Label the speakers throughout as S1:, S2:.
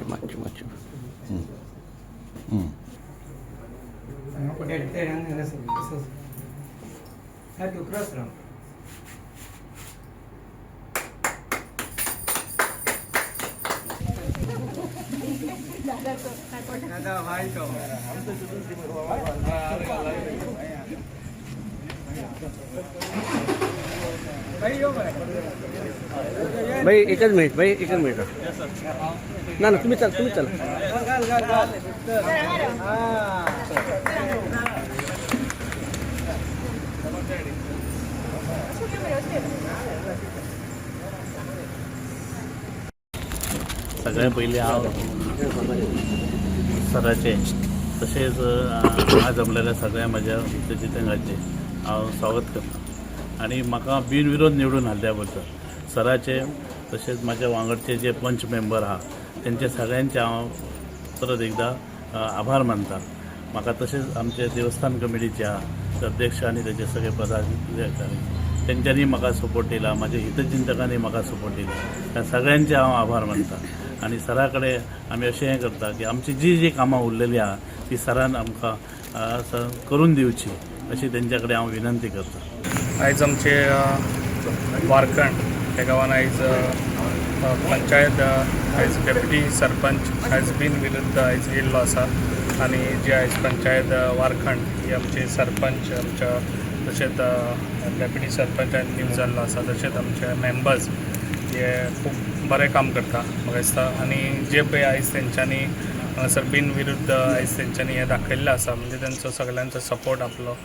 S1: macam.
S2: Aku dah terang dengan saya. Satu cross ram. Ada भाई को
S1: भाई एकच मिनिट ना तुम्ही चला
S3: सगळ्यात पहिले हांव सराचे तशेंच आज जमलेल्या सगळ्या म्हज्या हितचितंगांचे हांव स्वागत करता आणि म्हाका बिनविरोध निवडून हाडल्या बद्दल सराचे तशेंच म्हाज्या वांगडचे जे पंच मेंबर आहा तेंचे सगळ्यांचे हांव परत एकदा आभार मानता. म्हाका तशेंच आमचे देवस्थान कमिटीचे आहा अध्यक्ष आनी तेजे सगळे पदाधिकारी तेंच्यांनी म्हाका सपोर्ट दिला, म्हाज्या हितचिंतकांनी म्हाका सपोर्ट दिला. त्या सगळ्यांचे हांव आभार मानता आणि सरा कडेन आमी अशें हें करता की आमची जी कामां उरलेली आहा ती सरान आमकां करून दिवची अशी तेंच्या कडेन हांव विनंती करता.
S4: आयज आमचे वारकंड ह्या गांवांत आयज पंचायत आयज डेप्युटी सरपंच आयज बिनविरुद्ध आयज येयल्लो आसा आनी जे आयज पंचायत वारखंड ही आमचे सरपंच आमच्या तशेंच डेप्युटी सरपंचान निवड जाल्लो आसा तशेंच आमचे मेंबर्स हे खूब बरें काम करता म्हाका दिसता आनी जे पळय आयज तेंच्यांनी हांगासर बिनविरुद्ध आयज तेंच्यांनी हें दाखयल्लें आसा म्हणजे तेंचो सगळ्यांचो सपोर्ट आपलो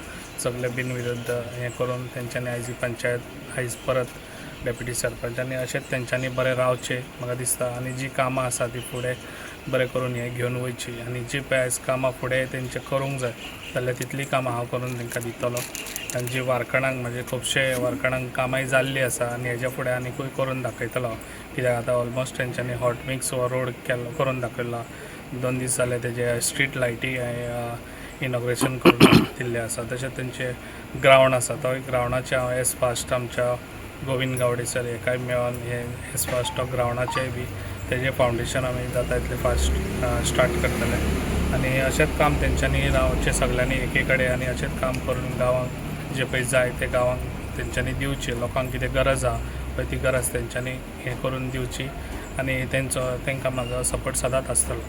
S4: सगळे बिनविरुद्ध हें करून तेंच्यांनी आयज ही पंचायत आयज परत डेप्युटी सरपंचांनी अशेंच तेंच्यांनी बरें रावचें म्हाका दिसता आनी जी कामां आसा ती फुडें बरें करून हें घेवन वयची आनी जी पळय आयज कामां फुडें तेंचे करूंक जाय जाल्यार तितली कामां हांव करून तेंकां दितलो आनी जी वारकणांक म्हणजे खुबशे वारकणांक कामांय जाल्ली आसा आनी हेज्या फुडें आनीकूय करून दाखयतलो कित्याक आतां ऑलमोस्ट तेंच्यांनी हॉट मिक्स हो रोड करून दाखयला 2 दीस जाले तेजे स्ट्रीट लायटी इनॉग्रेशन करून दिल्लें आसा तशेंच तेंचे ग्रावंड आसा तो ग्रावंडाचे हांव एज फास्ट आमच्या गोविंद गावडे सर हेकाय मेळोन हे एज फास्ट ग्रावंडाचेय बी तेजे फावंडेशन आमी जाता तितले फास्ट स्टार्ट करतले आनी अशेंच काम तेंच्यांनी रावचें सगळ्यांनी एके कडेन आनी अशेंच काम करून गांवांक जे पळय जाय ते गांवांक तेंच्यांनी दिवचें लोकांक कितें गरज आहा पळय ती गरज तेंच्यांनी हें करून दिवची आनी तेंकां म्हाजो सपोर्ट सदांच आसतलो.